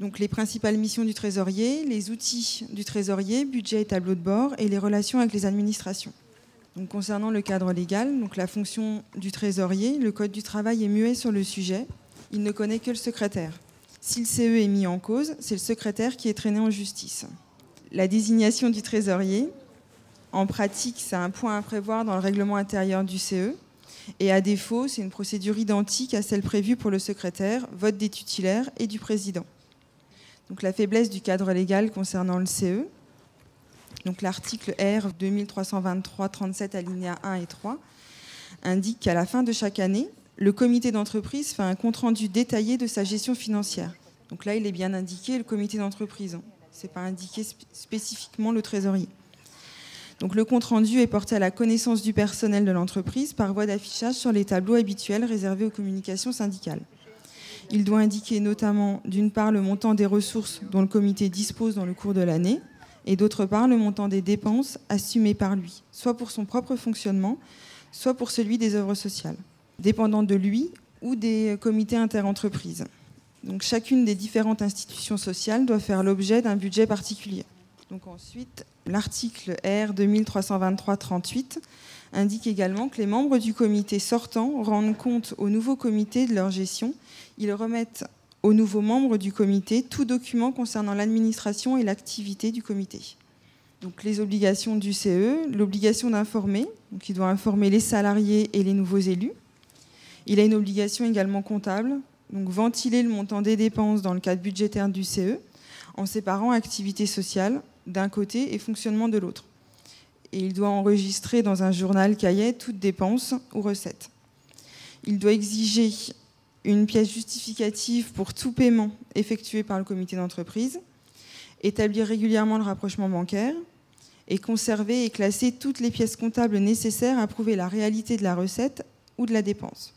Donc les principales missions du trésorier, les outils du trésorier, budget et tableau de bord, et les relations avec les administrations. Donc, concernant le cadre légal, donc la fonction du trésorier, le Code du travail est muet sur le sujet. Il ne connaît que le secrétaire. Si le CE est mis en cause, c'est le secrétaire qui est traîné en justice. La désignation du trésorier, en pratique, c'est un point à prévoir dans le règlement intérieur du CE. Et à défaut, c'est une procédure identique à celle prévue pour le secrétaire, vote des titulaires et du président. Donc la faiblesse du cadre légal concernant le CE. Donc l'article R 2323-37 alinéa 1 et 3 indique qu'à la fin de chaque année, le comité d'entreprise fait un compte-rendu détaillé de sa gestion financière. Donc là, il est bien indiqué le comité d'entreprise. Ce n'est pas indiqué spécifiquement le trésorier. Donc le compte-rendu est porté à la connaissance du personnel de l'entreprise par voie d'affichage sur les tableaux habituels réservés aux communications syndicales. Il doit indiquer notamment, d'une part, le montant des ressources dont le comité dispose dans le cours de l'année, et d'autre part, le montant des dépenses assumées par lui, soit pour son propre fonctionnement, soit pour celui des œuvres sociales, dépendant de lui ou des comités interentreprises. Donc chacune des différentes institutions sociales doit faire l'objet d'un budget particulier. Donc ensuite, l'article R 2323-38 indique également que les membres du comité sortant rendent compte au nouveau comité de leur gestion. Ils remettent aux nouveaux membres du comité tout document concernant l'administration et l'activité du comité. Donc les obligations du CE, l'obligation d'informer, donc il doit informer les salariés et les nouveaux élus. Il a une obligation également comptable, donc ventiler le montant des dépenses dans le cadre budgétaire du CE, en séparant activité sociale d'un côté et fonctionnement de l'autre. Et il doit enregistrer dans un journal cahier toute dépense ou recette. Il doit exiger une pièce justificative pour tout paiement effectué par le comité d'entreprise, établir régulièrement le rapprochement bancaire et conserver et classer toutes les pièces comptables nécessaires à prouver la réalité de la recette ou de la dépense.